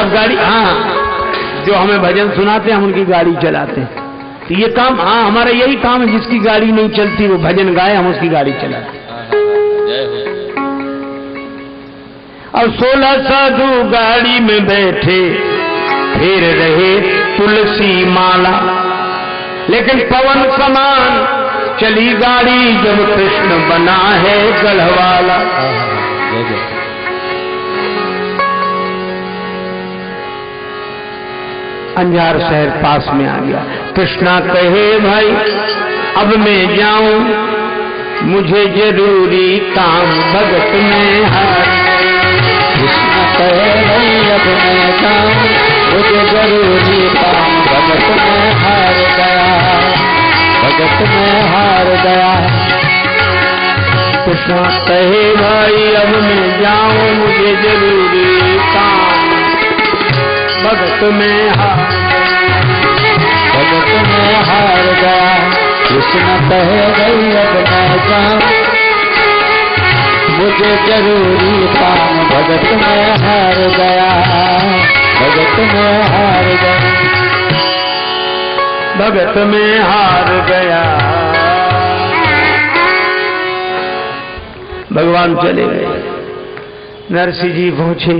आप गाड़ी, हाँ, जो हमें भजन सुनाते हैं हम उनकी गाड़ी चलाते हैं। तो ये काम, हाँ, हमारा यही काम है, जिसकी गाड़ी नहीं चलती वो भजन गाए, हम उसकी गाड़ी चलाते। अब 16 साधु गाड़ी में बैठे फिर रहे तुलसी माला, लेकिन पवन समान चली गाड़ी जब कृष्ण बना है गढ़वाला। अंजार शहर पास में आ गया। कृष्णा कहे भाई अब मैं जाऊं, मुझे जरूरी काम भगत में है। कृष्णा कहे भाई अब मैं जाऊं, मुझे जरूरी काम भगत में हार गया, भगत में हार गया। कृष्णा कहे भाई अब मैं जाऊं, मुझे जरूरी काम भगत में हार, भगत में हार गया। कृष्ण कहे भाई अब मैं जाऊं, मुझे जरूरी काम भगत में हार गया, भगत में हार गया, भगत में हार गया। भगवान चले गए। नरसिंह जी पहुंचे,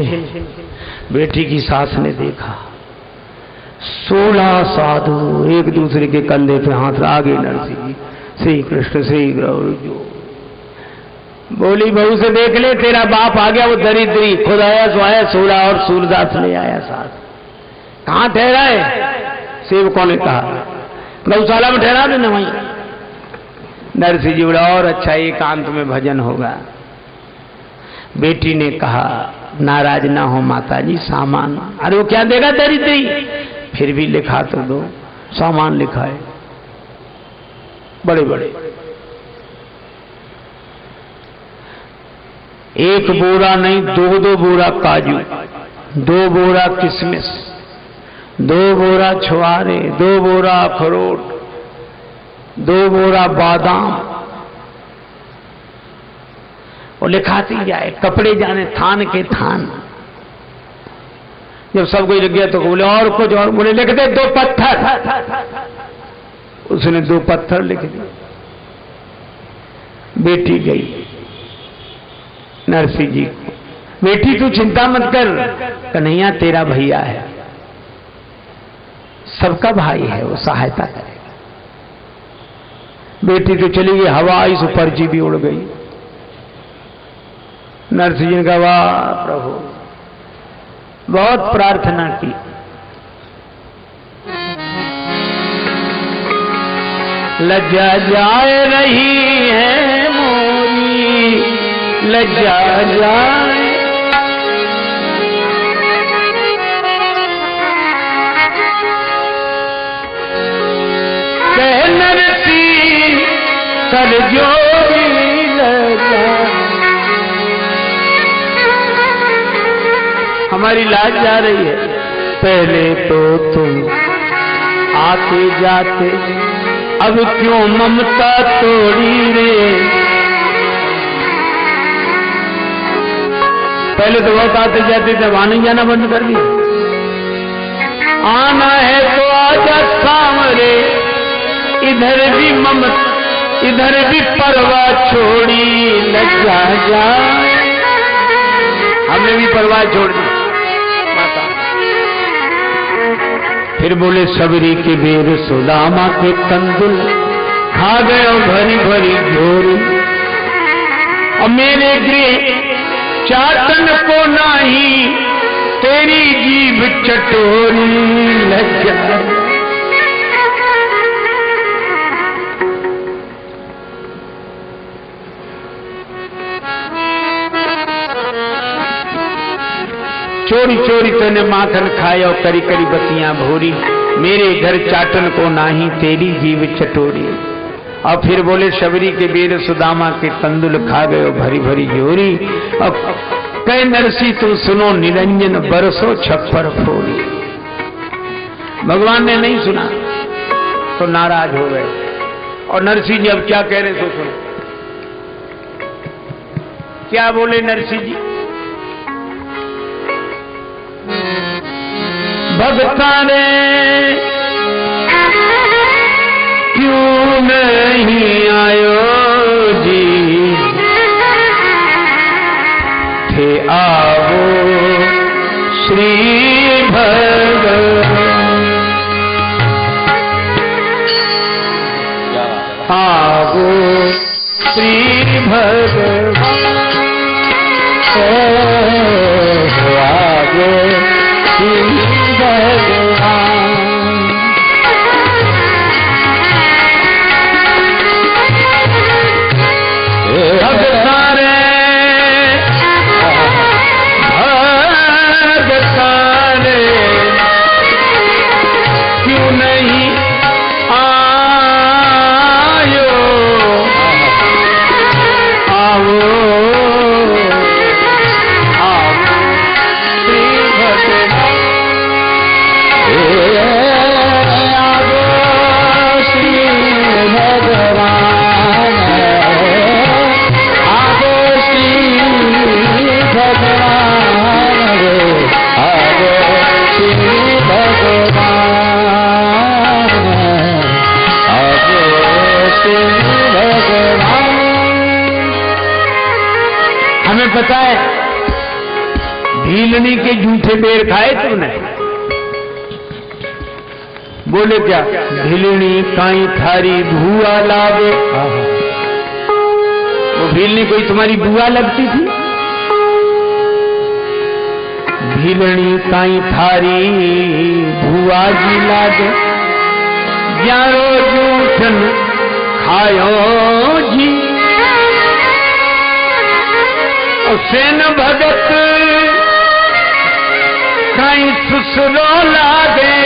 बेटी की सास ने देखा 16 साधु एक दूसरे के कंधे पे हाथ आगे। नरसिंह जी श्री कृष्ण श्री गौर बोली, बहू से देख ले तेरा बाप आ गया, वो दरिद्री खुद आया सो आया, 16 और सूरदास ले आया साथ। कहाँ ठहरा है? सेवकों ने कहा गौशाला में ठहरा देना वहीं। नरसिंह जी बोला और अच्छा एकांत में भजन होगा। बेटी ने कहा नाराज ना हो माताजी, सामान। अरे वो क्या देगा दरिद्री, फिर भी लिखा तो दो। सामान लिखा है बड़े बड़े, एक बोरा नहीं 2-2 बोरा काजू, 2 बोरा किशमिश, 2 बोरा छुआरे, 2 बोरा अखरोट, 2 बोरा बादाम। और लिखाती जाए, कपड़े जाने थान के थान। जब सब कोई लग गया तो बोले और कुछ, और बोले लिख दे 2 पत्थर। उसने 2 पत्थर लिख दिए। बेटी गई नरसिंह जी को, बेटी तू चिंता मत कर, कन्हैया तेरा भैया है, सबका भाई है, वो सहायता करेगा। बेटी तो चली गई, हवा इस पर्ची भी उड़ गई। नरसिंह जी ने कहा वाह प्रभु, बहुत प्रार्थना की। लज्जा जाए रही है मोरी, लज्जा जाए कह नरसिंह कर जोड़ी लज्जा, हमारी लाज जा रही है। पहले तो तुम आते जाते, अब क्यों ममता तोड़ी रे। पहले तो बहुत आते जाते थे, वहां नहीं जाना बंद कर दिया। आना है तो आजा सामरे, इधर भी ममता इधर भी परवाह छोड़ी लज्जा जाए। हमने भी परवाह छोड़ दी। फिर बोले सबरी के बेर सुदामा के कंदुल, खा गए भरी भरी झोरी। और मेरे गृह चाटन को नाही, तेरी जीभ चटोरी लज्जा। चोरी चोरी तूने माखन खाया और करी करी बत्तियां भोरी, मेरे घर चाटन को नाही, तेरी जीव चटोरी। और फिर बोले शबरी के बेर सुदामा के तंदुल, खा गए भरी भरी जोरी। अब कह नरसी तू सुनो निरंजन, बरसो छप्पर फोड़ी। भगवान ने नहीं सुना तो नाराज हो गए। और नरसिंह जी अब क्या कह रहे सो सुनो। क्या बोले नरसिंह जी, भगता ने क्यों नहीं आयो जी, थे आवो श्री भगवान, आवो श्री भगवान, आवो श्री भगवान। भगता रे भगता रे क्यों नहीं आयो, आओ आओ श्री भगवान, आओ श्री भगवान, आओ श्री भगवान, आओ श्री भगवान, आओ श्री भगवान। हमें पता है भीलनी के जूठे बेर खाए तूने? बोले क्या? भीलनी काई थारी भुआ लागे। वो भीलनी कोई तुम्हारी बुआ लगती थी? भीलनी काई थारी भुआ जी लागे, ग्यारो जूठन खायो जी, सेन भगत काई ससुरो लागे,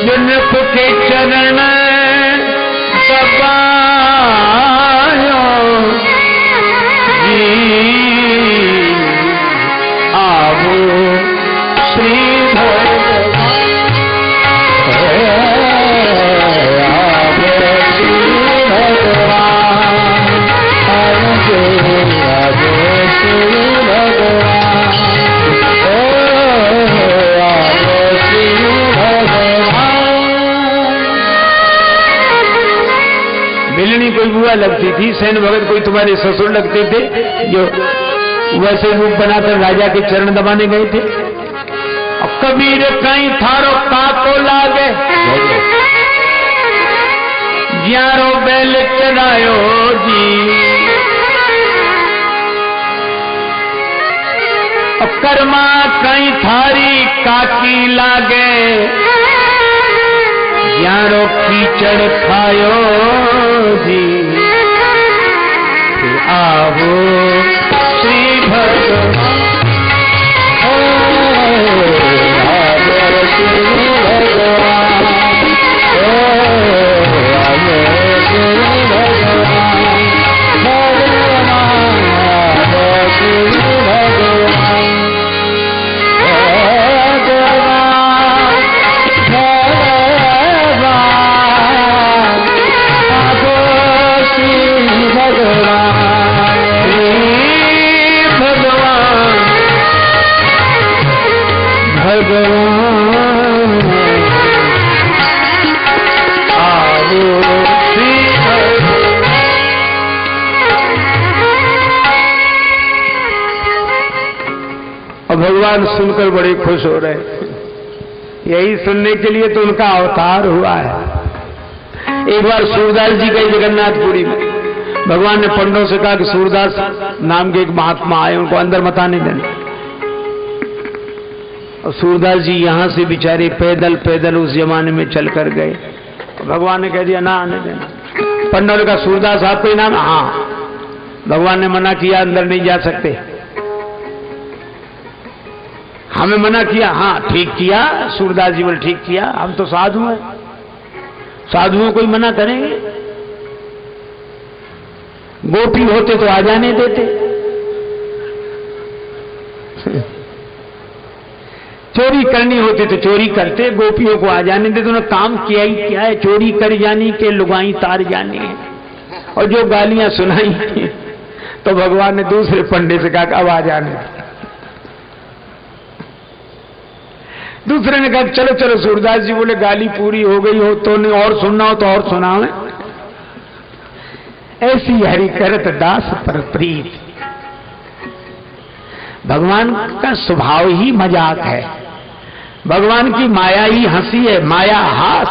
जनक के चरण दबायो जी, आवो श्री भगवान, आवो श्री भगवान, आवो श्री भगवान, आवो श्री भगवान। बिलनी कोई बुआ लगती थी, सैन भगत कोई तुम्हारे ससुर लगते थे जो वैसे रूप बनाकर राजा के चरण दबाने गए थे। अब कबीर कहीं थारो काको लागे, ग्यारो बैल चरायो जी, अब कर्मा कहीं थारी काकी लागे, ग्यारो कीचड़ खायो जी, आवो श्री भगवान, आवो श्री भगवान, आवो श्री भगवान, भगवान आवो श्री भगवान, भगवान भगवान आवो श्री भगवान, भगवान भगवान आवो श्री भगवान। और भगवान सुनकर बड़े खुश हो रहे, यही सुनने के लिए तो उनका अवतार हुआ है। एक बार सूरदास जी गए जगन्नाथपुरी में, भगवान ने पंडों से कहा कि सूरदास नाम के एक महात्मा आए, उनको अंदर मत आने देना। और सूरदास जी यहां से बेचारे पैदल पैदल उस जमाने में चल कर गए। भगवान ने कह दिया ना आने देना। पंडों ने कहा सूरदास आपका ही नाम? हाँ। भगवान ने मना किया, अंदर नहीं जा सकते। हमें मना किया? हाँ ठीक किया। सूरदास जी बोले ठीक किया, हम तो साधु हैं, साधुओं को ही मना करेंगे? गोपी होते तो आ जाने देते। चोरी करनी होती तो चोरी करते, गोपियों को आ जाने देते। उन्होंने काम किया ही क्या है, चोरी कर जानी के लुगाई तार जानी है। और जो गालियां सुनाई तो भगवान ने दूसरे पंडे से कहा अब आ जाने। दूसरे ने कहा चलो चलो। सूरदास जी बोले गाली पूरी हो गई हो तो नहीं, और सुनना हो तो और सुनाओ। ऐसी हरि करत दास पर प्रीत। भगवान का स्वभाव ही मजाक है, भगवान की माया ही हंसी है, माया हास।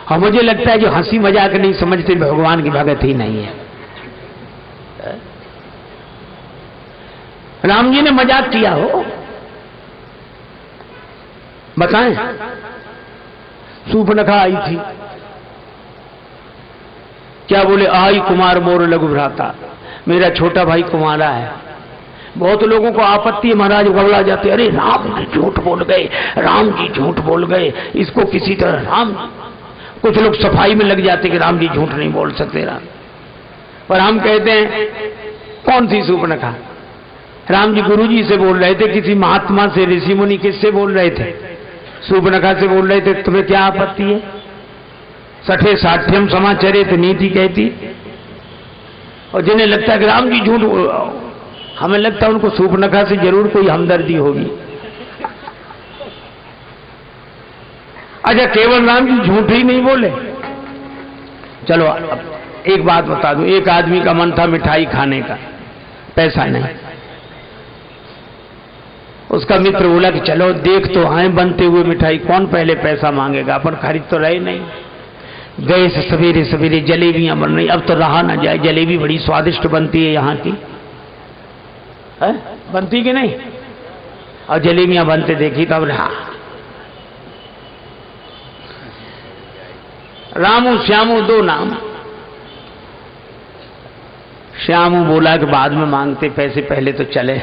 और मुझे लगता है जो हंसी मजाक नहीं समझते भगवान की भगत ही नहीं है। राम जी ने मजाक किया हो, बताएं। सूर्पनखा आई थी, क्या बोले, आई कुमार मोर लघु भ्राता, मेरा छोटा भाई कुमारा है। बहुत लोगों को आपत्ति है, महाराज घबरा जाते, अरे राम जी झूठ बोल गए, राम जी झूठ बोल गए, इसको किसी तरह राम। कुछ लोग सफाई में लग जाते कि राम जी झूठ नहीं बोल सकते राम। पर हम कहते हैं कौन सी सूर्पनखा? राम जी गुरु जी से बोल रहे थे, किसी महात्मा से, ऋषि मुनि किससे बोल रहे थे? सूर्पनखा से बोल रहे थे। तुम्हें क्या आपत्ति है? सठे साठ्यम समाचरित नीति कहती। और जिन्हें लगता है कि राम जी झूठ, हमें लगता है उनको सूर्पनखा से जरूर कोई हमदर्दी होगी। अच्छा, केवल राम जी झूठ ही नहीं बोले। चलो अब एक बात बता दूं, एक आदमी का मन था मिठाई खाने का, पैसा नहीं। उसका मित्र बोला कि चलो देख तो आए बनते हुए मिठाई, कौन पहले पैसा मांगेगा, अपन खरीद तो रहे नहीं। गए से सवेरे सवेरे जलेबियां बन रही, अब तो रहा ना जाए, जलेबी बड़ी स्वादिष्ट बनती है यहाँ की, है? बनती कि नहीं? और जलेबियां बनते देखी तब रहा। रामू श्यामू दो नाम। श्यामू बोला कि बाद में मांगते पैसे, पहले तो चले।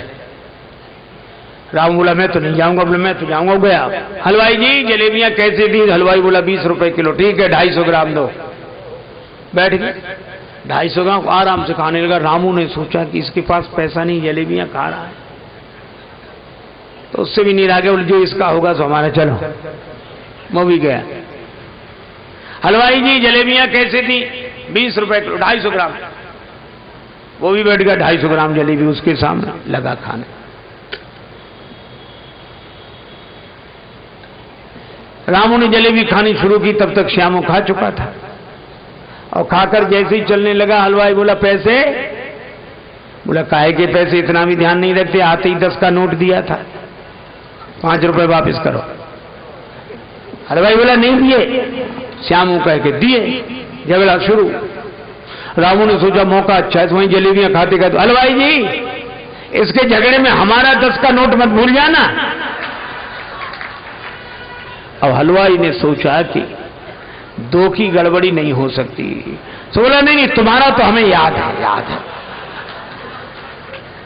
राम बोला मैं तो नहीं जाऊंगा। बोले मैं तो जाऊंगा। गया, हलवाई जी जलेबियां कैसे दी? हलवाई बोला 20 रुपए किलो। ठीक है 250 ग्राम दो। बैठ गए, 250 ग्राम आराम से खाने लगा। रामू ने सोचा कि इसके पास पैसा नहीं, जलेबियां खा रहा है, तो उससे भी नहीं रह गया। बोले जो इसका होगा सो हमारा, चलो। वो भी गया, हलवाई जी जलेबियां कैसे दी? 20 रुपए किलो, 250 ग्राम। वो भी बैठ गया, 250 ग्राम जलेबी उसके सामने लगा खाने। रामू ने जलेबी खानी शुरू की, तब तक श्यामू खा चुका था। और खाकर जैसे ही चलने लगा, हलवाई बोला पैसे? बोला काहे के पैसे, इतना भी ध्यान नहीं रखते, आते ही 10 का नोट दिया था, 5 रुपए वापस करो। हलवाई बोला नहीं दिए। श्यामू कह के दिए, झगड़ा शुरू। रामू ने सोचा मौका अच्छा है, वहीं जलेबियां खाते खाते, हलवाई जी इसके झगड़े में हमारा 10 का नोट मत भूल जाना। अब हलवाई ने सोचा कि 2 की गड़बड़ी नहीं हो सकती, तो बोला नहीं तुम्हारा तो हमें याद है, याद है।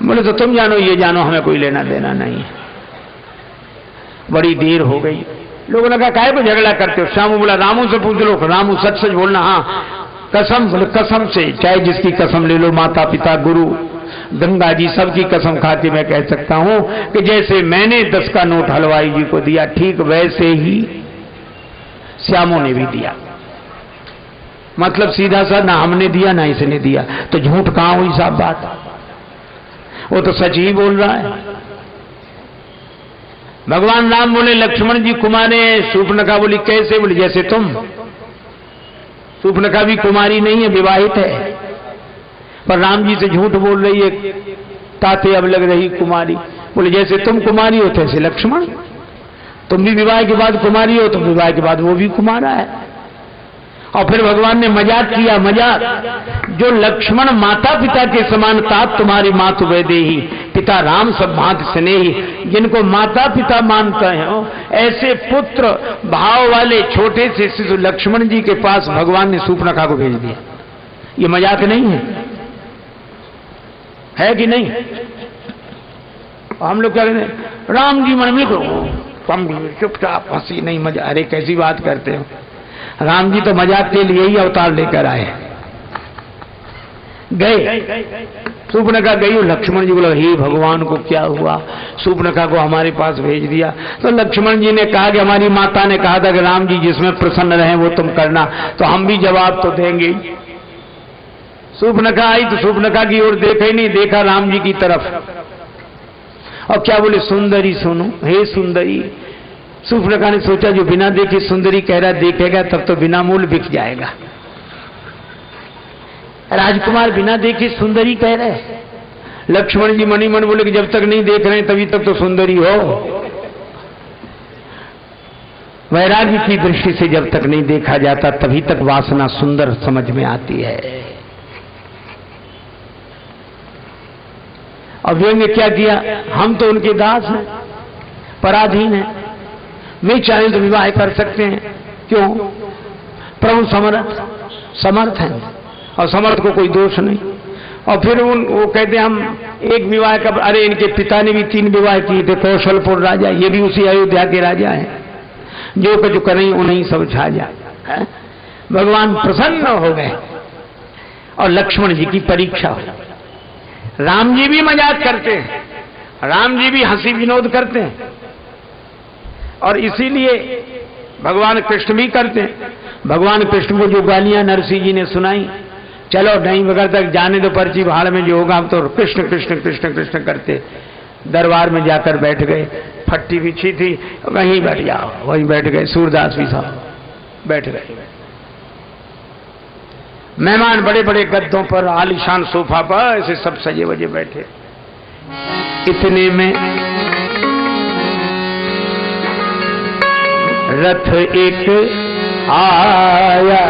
बोले तो तुम जानो, ये जानो, हमें कोई लेना देना नहीं है। बड़ी देर हो गई, लोगों ने कहा काहे को झगड़ा करते हो? श्यामू बोला रामू से पूछ लो। रामू सच सच बोलना। हाँ कसम? बोले कसम से, चाहे जिसकी कसम ले लो, माता पिता गुरु गंगा जी सबकी कसम खा के मैं कह सकता हूं कि जैसे मैंने 10 का नोट हलवाई जी को दिया, ठीक वैसे ही श्यामू ने भी दिया। मतलब सीधा सा, ना हमने दिया ना इसने दिया, तो झूठ कहां हुई साहब बात? वो तो सच ही बोल रहा है। भगवान राम बोले लक्ष्मण जी कुमारे हैं। सूर्पनखा बोली कैसे? बोली जैसे तुम। सूर्पनखा भी कुमारी नहीं है, विवाहित है, पर राम जी से झूठ बोल रही है, ताते अब लग रही कुमारी। बोले जैसे तुम कुमारी हो तैसे लक्ष्मण, तुम भी विवाह के बाद कुमारी हो, तो विवाह के बाद वो भी कुमारा है। और फिर भगवान ने मजाक किया, मजाक, जो लक्ष्मण माता पिता के समान तात तुम्हारी मातु वैदेही, पिता राम सब भांति स्नेही। जिनको माता पिता मानते हैं ऐसे पुत्र भाव वाले छोटे से शिशु लक्ष्मण जी के पास भगवान ने सूर्पनखा को भेज दिया। ये मजाक नहीं है कि नहीं? हम लोग क्या कहते हैं, राम जी मन में कम चुपचाप हंसी नहीं मजा। अरे कैसी बात करते हो? राम जी तो मजाक के लिए ही अवतार लेकर आए। गए, सूर्पनखा गई, लक्ष्मण जी बोला हे भगवान को क्या हुआ, सूर्पनखा को हमारे पास भेज दिया। तो लक्ष्मण जी ने कहा कि हमारी माता ने कहा था कि राम जी जिसमें प्रसन्न रहे वो तुम करना, तो हम भी जवाब तो देंगे। सूर्पनखा आई तो सूर्पनखा की ओर देखा ही नहीं, देखा राम जी की तरफ। और क्या बोले, सुंदरी सुनो, हे सुंदरी। सूर्पनखा ने सोचा जो बिना देखे सुंदरी कह रहा देखेगा तब तो बिना मूल बिक जाएगा। राजकुमार बिना देखे सुंदरी कह रहे। लक्ष्मण जी मनी मन बोले कि जब तक नहीं देख रहे तभी तक तो सुंदरी हो। वैराग्य की दृष्टि से जब तक नहीं देखा जाता तभी तक वासना सुंदर समझ में आती है। और व्यंग्य क्या किया, हम तो उनके दास हैं, पराधीन हैं, वे चाहें तो विवाह कर सकते हैं, क्यों? प्रभु समर्थ हैं और समर्थ को कोई दोष नहीं। और फिर वो कहते हम एक विवाह का, अरे इनके पिता ने भी 3 विवाह किए थे, कौशलपुर राजा, ये भी उसी अयोध्या के राजा हैं, जो कुछ करें उन्हीं सब छा जाए। भगवान प्रसन्न हो गए और लक्ष्मण जी की परीक्षा हुई। राम जी भी मजाक करते हैं, राम जी भी हंसी विनोद करते हैं और इसीलिए भगवान कृष्ण भी करते हैं। भगवान कृष्ण को जो गालियां नरसिंह जी ने सुनाई, चलो नहीं बगैर तक जाने दो, पर्ची भाड़ में जो होगा, हम तो कृष्ण कृष्ण कृष्ण कृष्ण करते दरबार में जाकर बैठ गए। फट्टी बिछी थी, वहीं बैठ जाओ, वहीं बैठ गए। सूरदास भी साहब बैठ गए। मेहमान बड़े बड़े गद्दों पर, आलीशान सोफा पर ऐसे सब सजे वजे बैठे। इतने में रथ एक आया,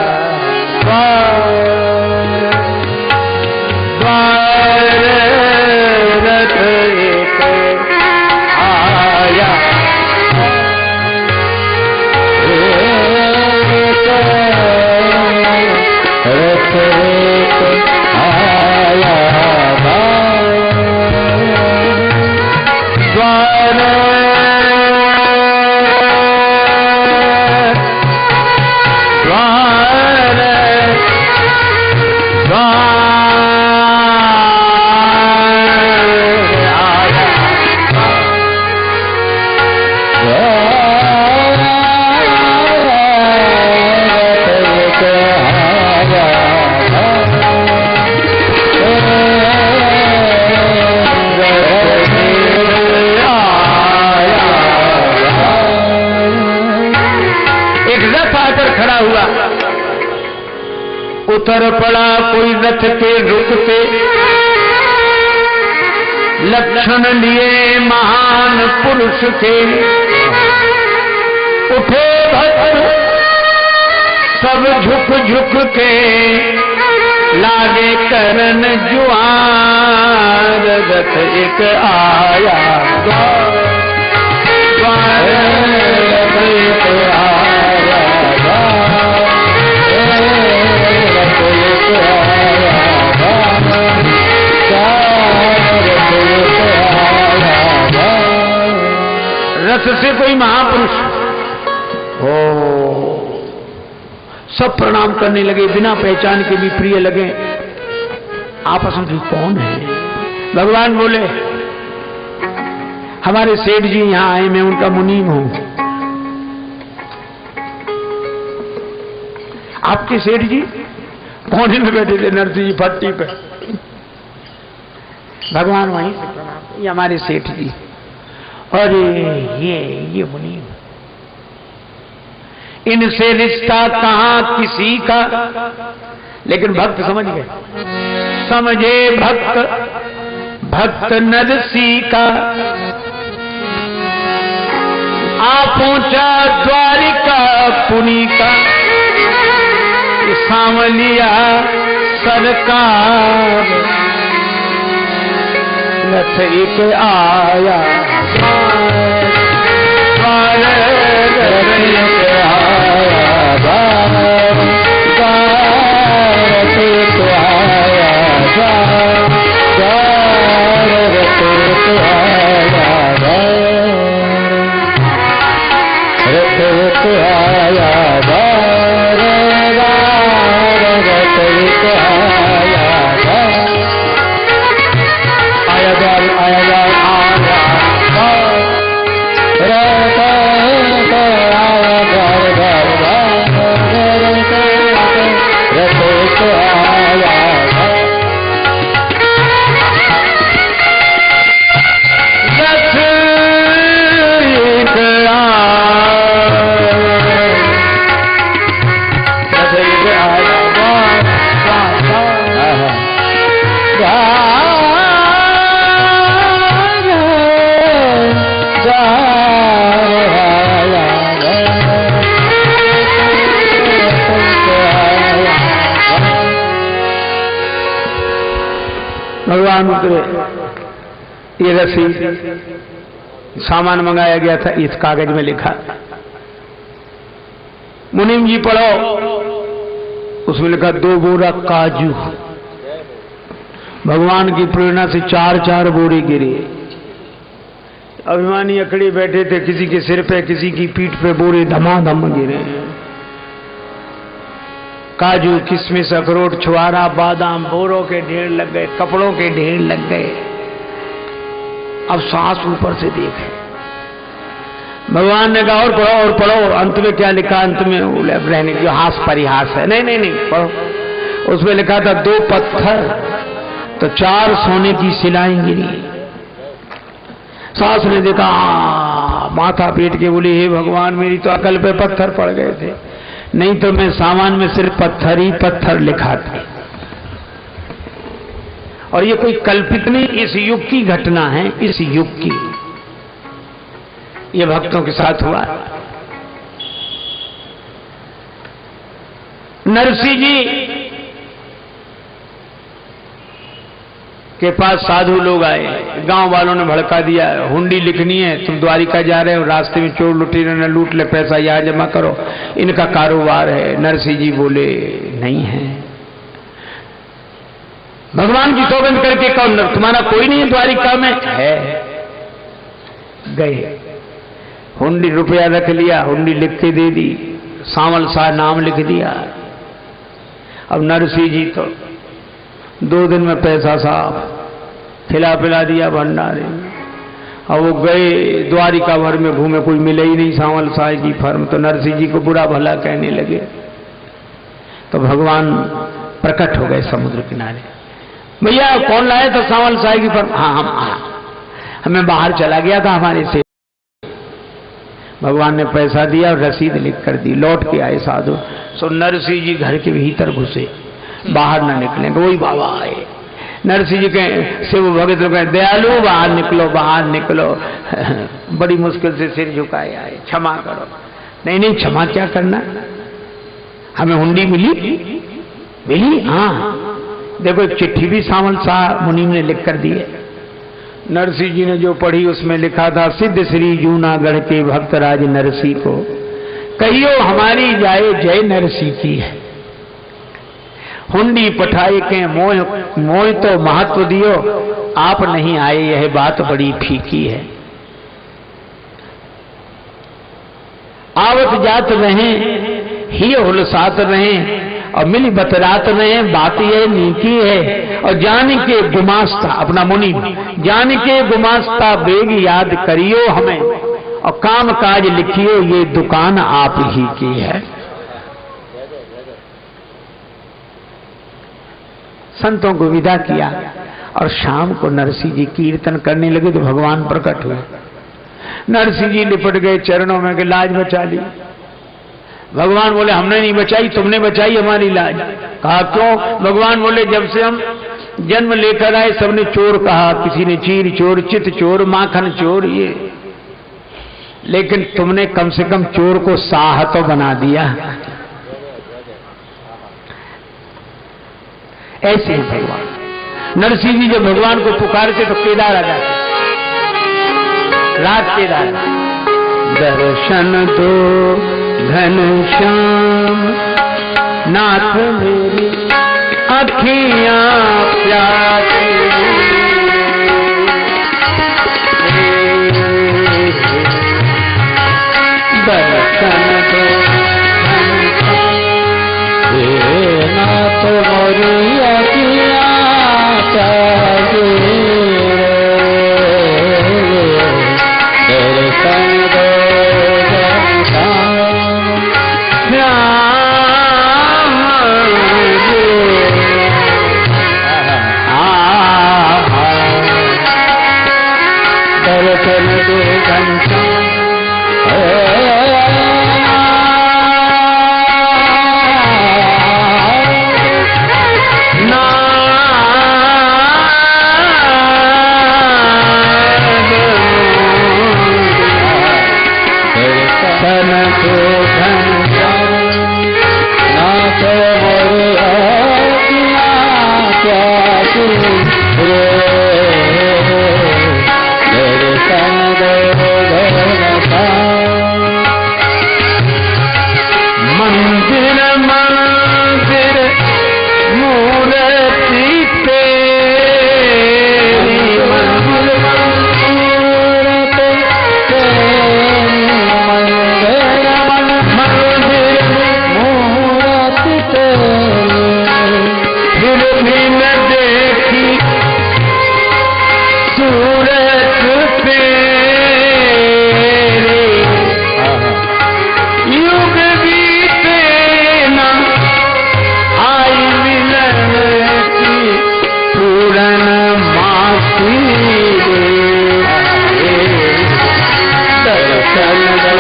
रथ एक आया, रथ एक आया, द्वार उतर पड़ा कोई रथ के रुकते, लक्षण लिए महान पुरुष के। उठे भक्त सब झुक झुक के, लागे करन जुआर, रथ एक आया, द्वार रथ एक आया, रथ से कोई महापुरुष हो। सब प्रणाम करने लगे, बिना पहचान के भी प्रिय लगे। आपस में कौन है? भगवान बोले हमारे सेठ जी यहां आए, मैं उनका मुनीम हूं। आपके सेठ जी कोने में बैठे थे, नरसिंह जी फट्टी पे। भगवान वहीं से प्रणाम, ये हमारे सेठ जी। और ये मुनीम, इनसे रिश्ता कहां किसी का। लेकिन भक्त समझ गए, समझे भक्त भक्त नरसिंह का। आ पहुंचा द्वारिका पुरी का, सांवलिया सरकार, रथ एक आया, द्वार रथ एक आया, रथ एक आया, रथ एक आया, रथ एक आया, रथ उतरे, ये रसीद, सामान मंगाया गया था, इस कागज में लिखा। मुनीम जी पढ़ो, उसमें लिखा 2 बोरा काजू। भगवान की प्रेरणा से 4-4 बोरे गिरे। अभिमानी अकड़े बैठे थे, किसी के सिर पे किसी की पीठ पे बोरे धमाधम गिरे। काजू, किशमिश, अखरोट, छुआरा, बादाम, बोरों के ढेर लग गए, कपड़ों के ढेर लग गए। अब सांस ऊपर से देखे। भगवान ने कहा और पढ़ो और पढ़ो। अंत में क्या लिखा? अंत में रहने जो हास परिहास है, नहीं नहीं नहीं पढ़ो। उसमें लिखा था 2 पत्थर तो 4 सोने की सिलाएं गिरी। सास ने देखा, माथा पीट के बोली, हे भगवान, मेरी तो अकल पे पत्थर पड़ गए थे, नहीं तो मैं सामान में सिर्फ पत्थर ही पत्थर लिखा था। और ये कोई कल्पित नहीं, इस युग की घटना है, इस युग की। ये भक्तों के साथ हुआ। नरसिंह जी के पास साधु लोग आए, गांव वालों ने भड़का दिया, हुंडी लिखनी है, तुम द्वारिका जा रहे हो, रास्ते में चोर लुटेरे न लूट ले, पैसा यहां जमा करो, इनका कारोबार है। नरसिंह जी बोले नहीं है। भगवान की सौगंध करके कौन, तुम्हारा कोई नहीं है द्वारिका में? है। गए, हुंडी रुपया रख लिया, हुंडी लिख के दे दी, सांवल शाह नाम लिख दिया। अब नरसिंह जी तो 2 दिन में पैसा साहब खिला पिला दिया भंडारे में। अब वो गए, द्वारिका भर में घूमे, कोई मिले ही नहीं सांवल शाह की फर्म। तो नरसिंह जी को बुरा भला कहने लगे। तो भगवान प्रकट हो गए समुद्र किनारे। भैया कौन लाया था सांवल शाह की फर्म? हाँ, हमें बाहर चला गया था हमारे से। भगवान ने पैसा दिया और रसीद लिख कर दी। लौट के आए साधु। सो नरसिंह जी घर के भीतर घुसे, बाहर ना निकलेंगे। वही बाबा आए। नरसिंह जी के शिव भगत लोग कहे, दयालु बाहर निकलो, बाहर निकलो। बड़ी मुश्किल से सिर झुकाए आए, क्षमा करो। नहीं नहीं, क्षमा क्या करना, हमें हुंडी मिली। हाँ देखो, एक चिट्ठी भी सांवल शाह मुनीम ने लिख कर दी है। नरसिंह जी ने जो पढ़ी उसमें लिखा था, सिद्ध श्री जूनागढ़ के भक्तराज नरसिंह को कहियो हमारी जाए जय नरसिंह की है। हुंडी पठाए के मोह तो महत्व दियो, आप नहीं आए यह बात बड़ी फीकी है। आवत जात रहे ही हुलसात रहे और मिली बतरात रहे, बात यह नीकी है। और जान के गुमास्ता, अपना मुनि, जान के गुमास्ता बेग याद करियो हमें, और काम काज लिखियो ये दुकान आप ही की है। संतों को विदा किया और शाम को नरसिंह जी कीर्तन करने लगे तो भगवान प्रकट हुए। नरसिंह जी लिपट गए चरणों में कि लाज बचा ली। भगवान बोले हमने नहीं बचाई, तुमने बचाई हमारी लाज। कहा क्यों? भगवान बोले जब से हम जन्म लेकर आए सबने चोर कहा, किसी ने चीर चोर, चित चोर, माखन चोर, ये, लेकिन तुमने कम से कम चोर को साह तो बना दिया। ऐसे ही भगवान नरसिंह जी जब भगवान को पुकारते तो केदार आ जाते, रात केदार। दर्शन दो घनश्याम नाथ मेरी अखियां प्यासी, दर्शन दो नाथ मोरी अखियां प्यासी, दर्शन दो नाथ सूरत तेरे युग बीते न आई मिलन की पूरन मासी दर्शन दो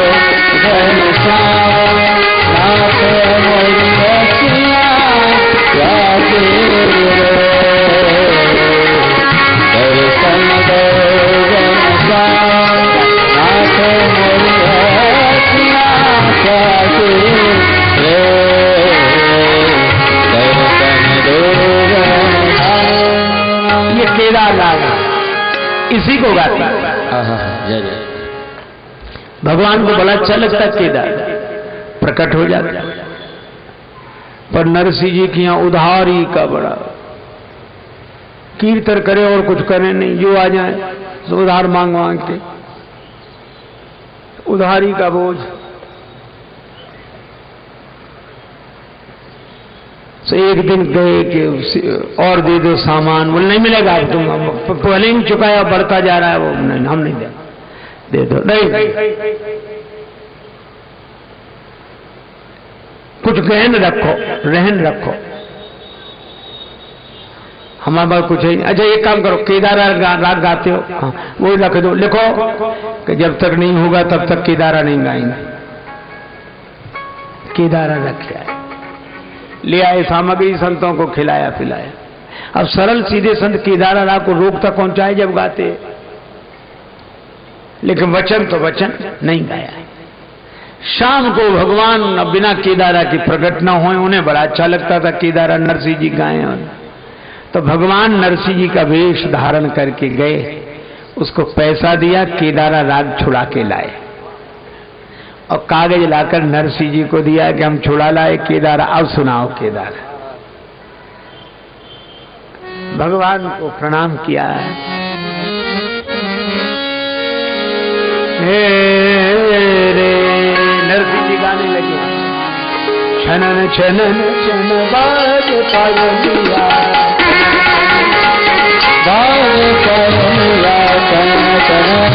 घनश्याम नाथ मोरिया दर्शन दो घनश्याम नाथ मोरिया दर्शन दो घनश्याम। ये केदार राग इसी को गाती है। जय जय। भगवान को बड़ा अच्छा लगता है केदार, प्रकट हो जाता, पर नरसिंह जी की यहाँ उधारी का बड़ा कीर्तन करे और कुछ करे नहीं, जो आ जाए तो उधार मांग मांग के, उधारी का बोझ। तो एक दिन गए कि और दे दो सामान, बोले नहीं मिलेगा, तुम पहले ही चुकाया, बढ़ता जा रहा है वो, नहीं हम नहीं दे दो, नहीं कुछ गहन रखो, रहन रखो, हमारे पास कुछ है। अच्छा एक काम करो, केदारा राग गाते हो, हाँ वो रख दो, लिखो कि जब तक नहीं होगा तब तक केदारा नहीं गाएंगे। केदारा रखे आए, ले आए सामग्री, संतों को खिलाया पिलाया। अब सरल सीधे संत केदारा राग को रोक तक पहुंचाए जब गाते, लेकिन वचन तो वचन नहीं गाया। शाम को भगवान बिना केदारा की प्रकट न हो, उन्हें बड़ा अच्छा लगता था केदारा नरसिंह जी गाएं, तो भगवान नरसिंह जी का वेश धारण करके गए, उसको पैसा दिया, केदारा राग छुड़ा के लाए और कागज लाकर नरसिंह जी को दिया कि हम छुड़ा लाए केदारा, अब सुनाओ केदारा। भगवान को प्रणाम किया, नरसिंह जी गाने लगे, छनन छनन छन बाज पागलिया, बाज पागलिया, छनन छनन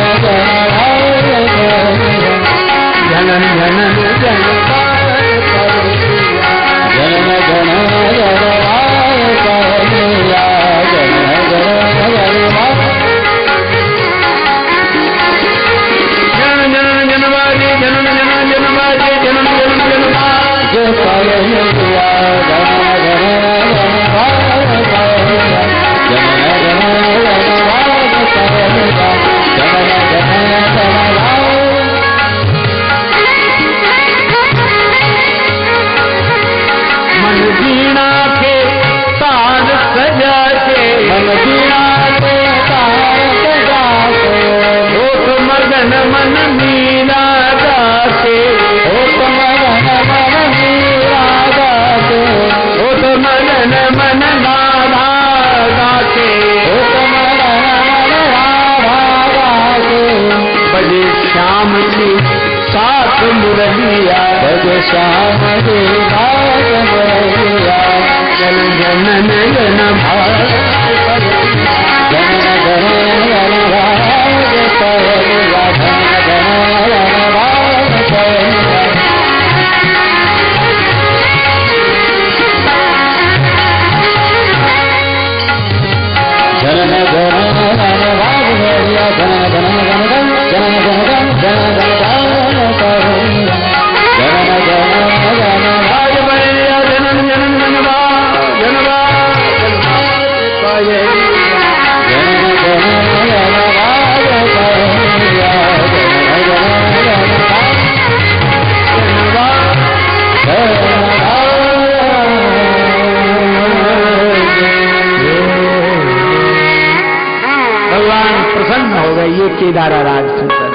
जनन जनन जन बाज पागलिया, जनन जनन जन बाज पागलिया, जनन जनन जन बाज जनन जनन जन बाजे, जनन जनन जन बाजे पागलिया, जनन जनन जन बाज पागलिया, जनन जनन जन बाज पागलिया, जनन जनन जन बाज। मन वीणा के तार सजा के, मन वीणा के तार सजा के, लोक मगन मन मीरा गाके, लोक मगन मन मीरा गाके, लोक मगन मन राधा गाके, लोक मगन मन राधा गाके, बजे श्याम की साथ मुरलिया, बजे श्याम की साथ मुरलिया, जन जनन जन भाग जन जन जन भाग पागलिया, जन जन जन भाग पागलिया। जन जन जन भाग पागलिया, जन जन जन जन जन जन जन जन भाग पागलिया, जन जन जन भाग पागलिया, जन जन जन भाग जन भाग पागलिया, जन जन जन भाग पागलिया, जन जन जन भाग जन भाग जन भाग। भगवान प्रसन्न हो गए ये केदारा राग सुनकर।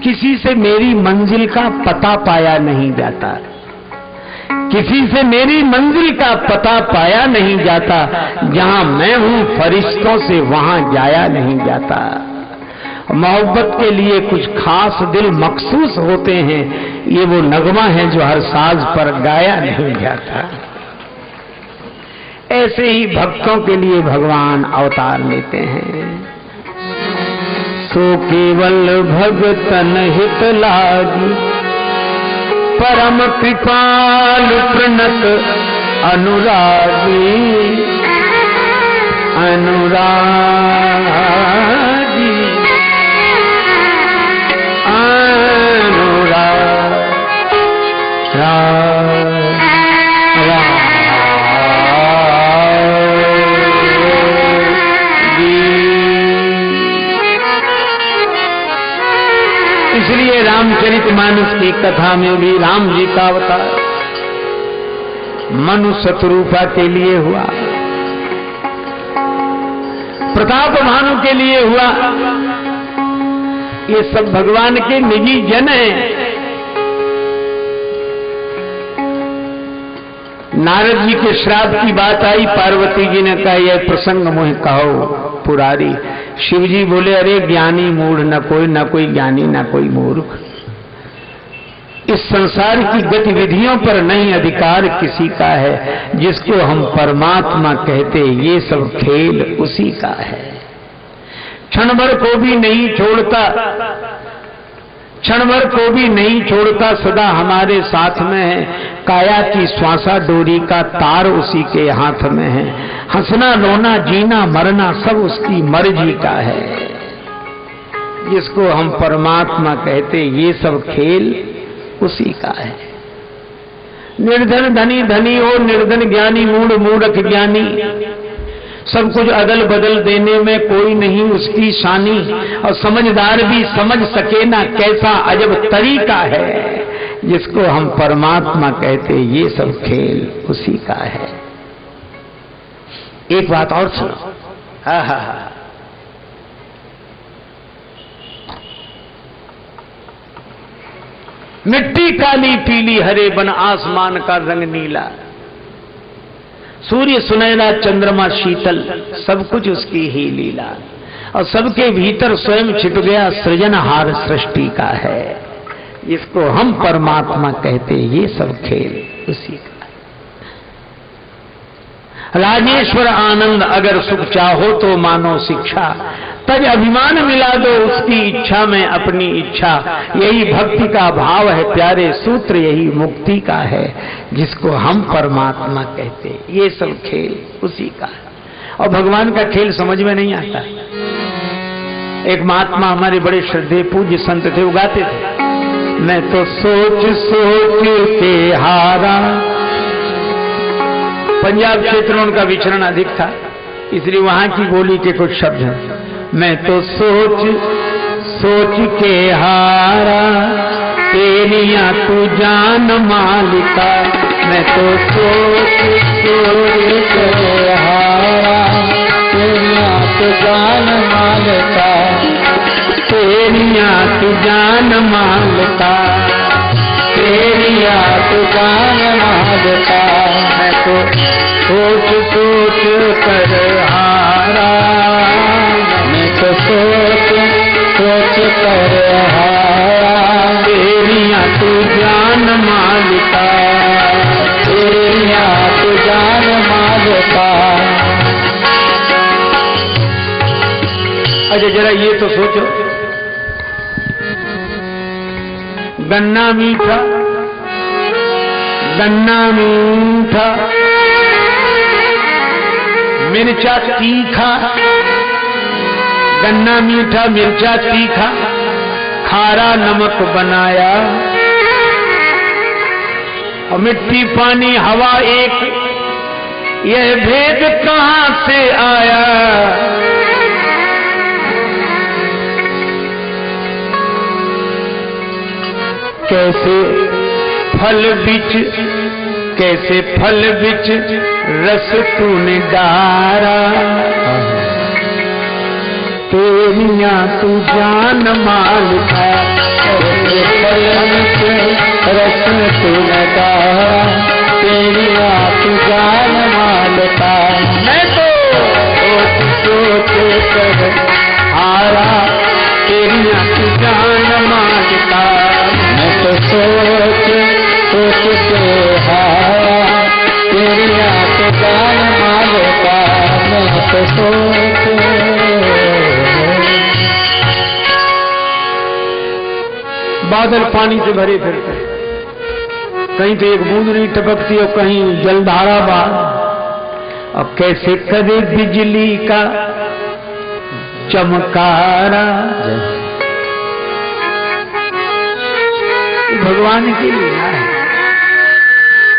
किसी से मेरी मंजिल का पता पाया नहीं जाता, किसी से मेरी मंजिल का पता पाया नहीं जाता, जहां मैं हूं फरिश्तों से वहां जाया नहीं जाता। मोहब्बत के लिए कुछ खास दिल मखसूस होते हैं, ये वो नगमा है जो हर साज पर गाया नहीं जाता। ऐसे ही भक्तों के लिए भगवान अवतार लेते हैं। सो केवल भगतन हित लागी, परम कृपालु प्रणत अनुरागी, अनुरागी, इसलिए रामचरितमानस की कथा में भी राम जी का अवतार मनु शत्रुपा के लिए हुआ, प्रताप भानु के लिए हुआ। ये सब भगवान के निजी जन हैं। नारद जी के श्राप की बात आई, पार्वती जी ने कहा यह प्रसंग मुझे कहो पुरारी। शिव जी बोले अरे ज्ञानी मूढ़, न कोई ज्ञानी न कोई मूर्ख। इस संसार की गतिविधियों पर नहीं अधिकार किसी का है, जिसको हम परमात्मा कहते ये सब खेल उसी का है। क्षण भर को भी नहीं छोड़ता, क्षण भर को भी नहीं छोड़ता, सदा हमारे साथ में है। काया की श्वासा डोरी का तार उसी के हाथ में है। हंसना रोना जीना मरना सब उसकी मर्जी का है। जिसको हम परमात्मा कहते ये सब खेल उसी का है। निर्धन धनी धनी हो, निर्धन ज्ञानी मूढ़ मूढ़ ज्ञानी, सब कुछ अदल बदल देने में कोई नहीं उसकी शानी। और समझदार भी समझ सके ना कैसा अजब तरीका है। जिसको हम परमात्मा कहते ये सब खेल उसी का है। एक बात और सुनो, मिट्टी काली पीली हरे बन आसमान का रंग नीला, सूर्य सुनहरा चंद्रमा शीतल, सब कुछ उसकी ही लीला। और सबके भीतर स्वयं छिप गया सृजनहार सृष्टि का है। जिसको हम परमात्मा कहते ये सब खेल उसी का है। राजेश्वर आनंद अगर सुख चाहो तो मानो शिक्षा, तज अभिमान मिला दो उसकी इच्छा में अपनी इच्छा। यही भक्ति का भाव है प्यारे, सूत्र यही मुक्ति का है। जिसको हम परमात्मा कहते ये सब खेल उसी का है। और भगवान का खेल समझ में नहीं आता। एक महात्मा हमारे बड़े श्रद्धेय पूज्य संत थे, वो गाते थे, मैं तो सोच सोच के हारा। पंजाब क्षेत्र में उनका विचरण अधिक था, इसलिए वहां की बोली के कुछ शब्द हैं। मैं तो सोच सोच के हारा, तेरिया तू जान मालिका। मैं तो सोच सोच के हारा, तेरिया तू जान मालिका। तेरिया तू जान मालिका, तेरिया तू जान मालिका। मैं तो सोच सोच कर हारा, तो सोच सोच कर हारा। तेरिया तू जान मालिका, तेरिया तू जान मालिका। अच्छा जरा ये तो सोचो, गन्ना मीठा, गन्ना मीठा, मिर्चा तीखा। गन्ना मीठा मिर्चा तीखा, खारा नमक बनाया। और मिट्टी पानी हवा एक, यह भेद कहां से आया। कैसे फल बिच, कैसे फल बिच रस तूने डारा। तेरिया तू जान मालिका, रस तू नगारा। तेरिया तू जान मालिका। मैं तो सोच सोच कर हारा, तेरिया तू जान मालिका। मैं तो सोच सोच के हारा, तेरिया तू जान मालिका। बादल पानी से भरे फिरते, कहीं तो एक बूंद नहीं टपकती और कहीं जलधारा बाढ़। और कैसे करे बिजली का चमकारा, भगवान की लीला है।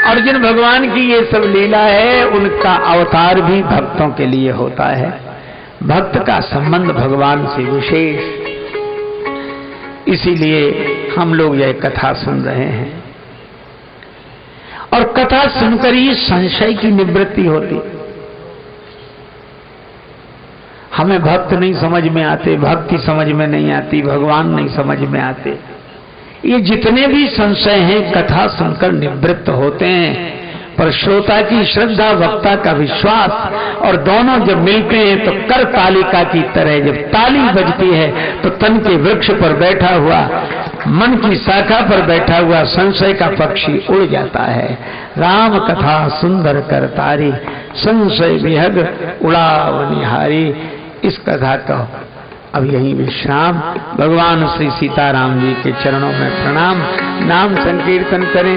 और जिन भगवान की ये सब लीला है, उनका अवतार भी भक्तों के लिए होता है। भक्त का संबंध भगवान से विशेष, इसीलिए हम लोग यह कथा सुन रहे हैं। और कथा सुनकर ही संशय की निवृत्ति होती। हमें भक्त नहीं समझ में आते, भक्ति समझ में नहीं आती, भगवान नहीं समझ में आते। ये जितने भी संशय हैं कथा सुनकर निवृत्त होते हैं। पर श्रोता की श्रद्धा, वक्ता का विश्वास, और दोनों जब मिलते हैं तो कर तालिका की तरह जब ताली बजती है तो तन के वृक्ष पर बैठा हुआ, मन की शाखा पर बैठा हुआ संशय का पक्षी उड़ जाता है। राम कथा सुंदर कर तारी, संशय विहग उड़ावनिहारी। इस कथा का अब यही विश्राम। भगवान श्री सीताराम जी के चरणों में प्रणाम। नाम संकीर्तन करें।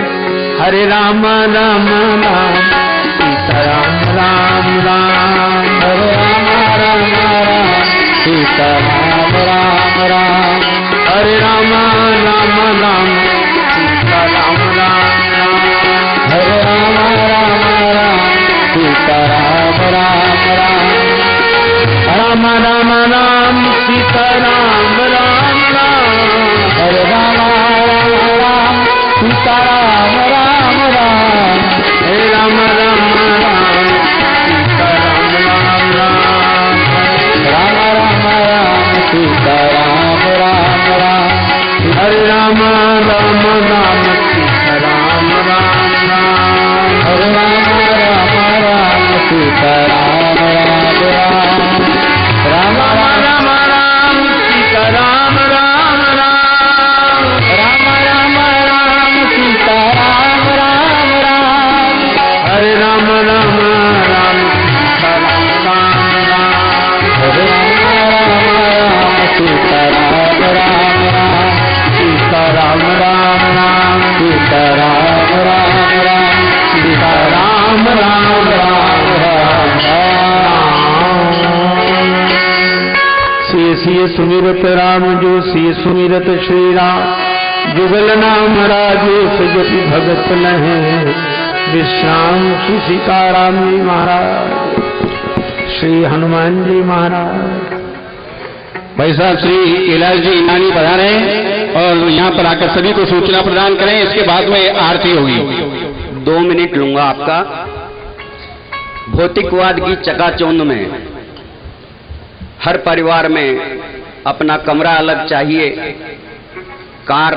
हरे राम राम राम सीताराम राम राम, हरे राम राम राम सीताराम राम राम, हरे राम राम राम सीताराम राम राम, हरे राम राम राम सीताराम राम राम, राम राम राम सीताराम राम राम, हरे राम राम राम सीताराम राम राम, हरे राम राम राम सीताराम राम राम, राम राम राम सीताराम राम राम, हरे राम राम राम सीताराम राम राम, हरे राम राम राम सीताराम राम राम, राम राम राम सीताराम राम राम, राम राम राम सीताराम राम राम, हरे राम राम राम सीताराम राम राम, हरे राम राम सीताराम राम राम, सीताराम राम राम सीताराम राम राम, सीताराम राम राम राम राम। सिय सुमिरत राम जो सिय सुमिरत श्री राम, जुगल नाम राजेश जपि भगत लहे, विश्राम श्री सीताराम जी महाराज, श्री हनुमान जी महाराज। भाई साहब श्री कैलाश जी नानी पधारे और यहाँ पर आकर सभी को सूचना प्रदान करें। इसके बाद में आरती होगी। 2 मिनट लूंगा आपका। भौतिकवाद की चकाचौंध में हर परिवार में अपना कमरा अलग चाहिए, कार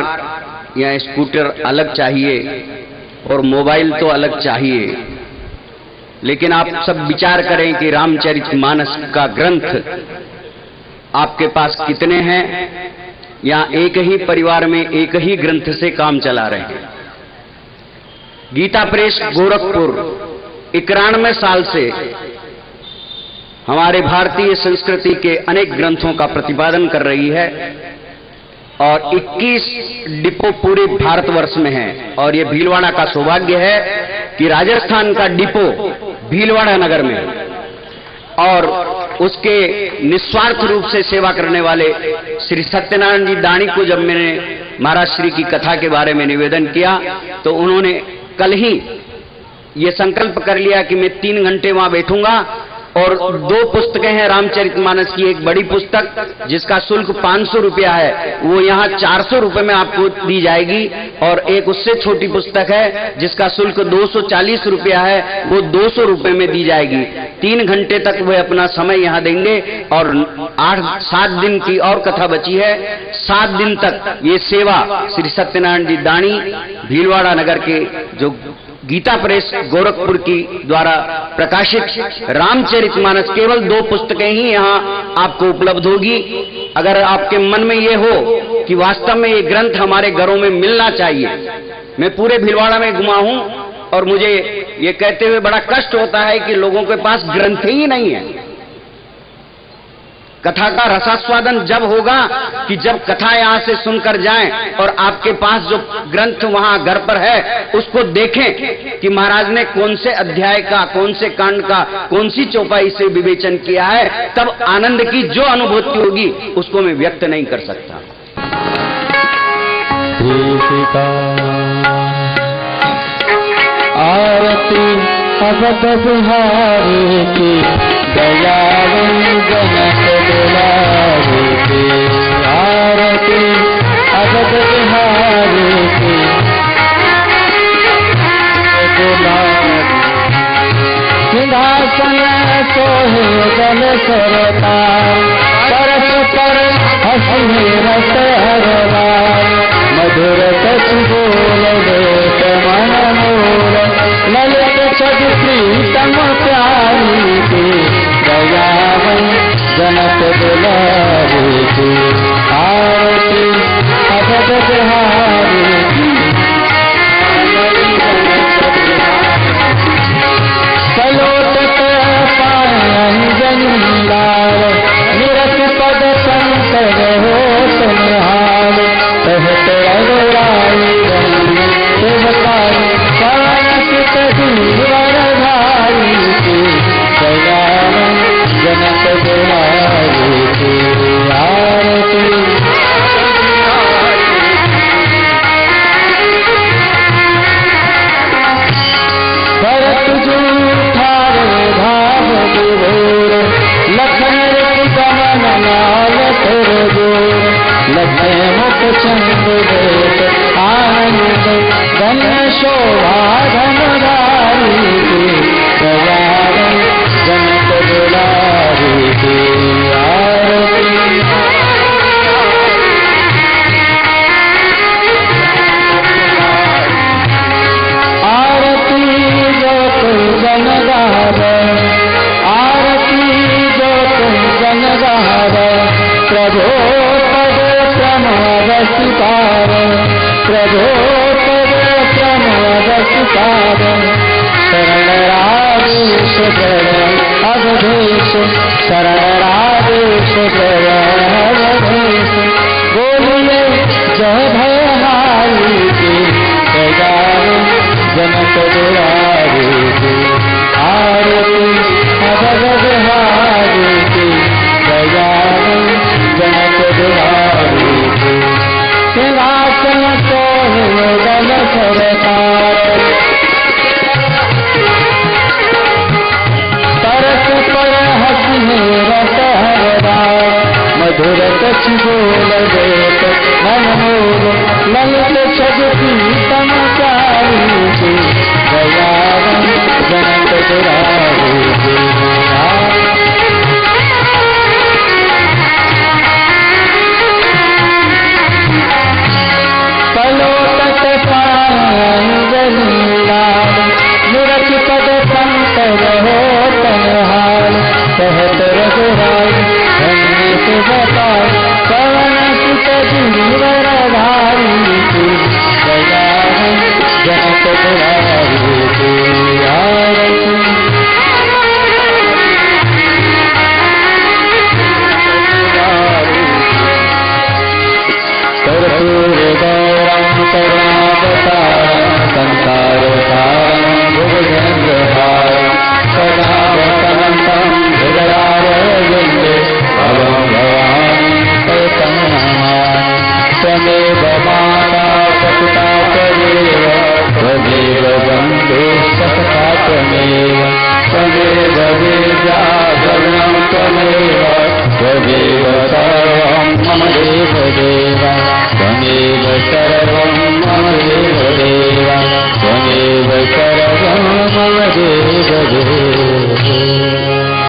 या स्कूटर अलग चाहिए और मोबाइल तो अलग चाहिए। लेकिन आप सब विचार करें कि रामचरितमानस का ग्रंथ आपके पास कितने हैं, या एक ही परिवार में एक ही ग्रंथ से काम चला रहे हैं। गीता प्रेस गोरखपुर 91 साल से हमारे भारतीय संस्कृति के अनेक ग्रंथों का प्रतिपादन कर रही है और 21 डिपो पूरे भारतवर्ष में हैं। और ये भीलवाड़ा का सौभाग्य है कि राजस्थान का डिपो भीलवाड़ा नगर में है। और उसके निस्वार्थ रूप से सेवा करने वाले श्री सत्यनारायण जी दानी को जब मैंने महाराज श्री की कथा के बारे में निवेदन किया तो उन्होंने कल ही ये संकल्प कर लिया कि मैं 3 घंटे वहां बैठूंगा। और 2 पुस्तकें हैं रामचरितमानस की। एक बड़ी पुस्तक जिसका शुल्क 500 रुपया है, वो यहाँ 400 रुपये में आपको दी जाएगी। और एक उससे छोटी पुस्तक है जिसका शुल्क 240 रुपया है, वो 200 रुपये में दी जाएगी। 3 घंटे तक वे अपना समय यहाँ देंगे। और 8-7 दिन की और कथा बची है। 7 दिन तक ये सेवा श्री सत्यनारायण जी दानी भीलवाड़ा नगर के जो गीता प्रेस गोरखपुर की द्वारा प्रकाशित रामचरितमानस, केवल 2 पुस्तकें ही यहाँ आपको उपलब्ध होगी। अगर आपके मन में ये हो कि वास्तव में ये ग्रंथ हमारे घरों में मिलना चाहिए। मैं पूरे भीलवाड़ा में घुमा हूं और मुझे ये कहते हुए बड़ा कष्ट होता है कि लोगों के पास ग्रंथ ही नहीं है। कथा का रसास्वादन जब होगा कि जब कथा यहां से सुनकर जाएं और आपके पास जो ग्रंथ वहां घर पर है उसको देखें कि महाराज ने कौन से अध्याय का, कौन से कांड का, कौन सी चौपाई से विवेचन किया है, तब आनंद की जो अनुभूति होगी उसको मैं व्यक्त नहीं कर सकता। आरती अवध बिहारी की दयालु जनक दुलारी की, आरती अवध बिहारी की दुलारी। सिंहासन सोहे जल सरतार, परस पर हंसी रस हरवार, मधुर कछ बोल देत मन मोर, ललित छद प्रीतम प्यारी की दयामय जनक दुलारी की, आरती अवध बिहारी की। सलोटत पायंजनी लाल, निरख पद शंकर होत निहाल, कहत रघुराई रंग सेवकाई, कानसित धीवर धारी की दयामय जनक दुलारी की, आरती भरत जूठारे भाव विभोर, लखन गमन लाल तुर जोर, लखे मुख चंद देत आनंद, धन्य शोभा धनधारी की दयामय जनक दुलारी की, आरती आरती जो कुंजन गावे, आरती जो कुंजन गावे, प्रभो पद प्रमोद सितारे, प्रभो पद प्रमोद सितारे, शरण राजेश जय अवधेश, शरण राजेश जय अवधेश, बोलिए जय भयहारी की दयामय जनक दुलारी की, आरती अवध बिहारी की दयामय जनक दुलारी की। सिंहासन सोहे जल सरतार, तरस पर हंसी रस हरदार, मधुर कछ बोल देत मन मोर, ललित छद प्रीतम प्यारी की दयामय जनक दुलारी की, पलोटत पायंजनी लाल, निरख पद शंकर होत निहाल, कहत रघुराई धन्य सेवकाई, पवन सुत धीवर धारी की दयामय जनक दुलारी की,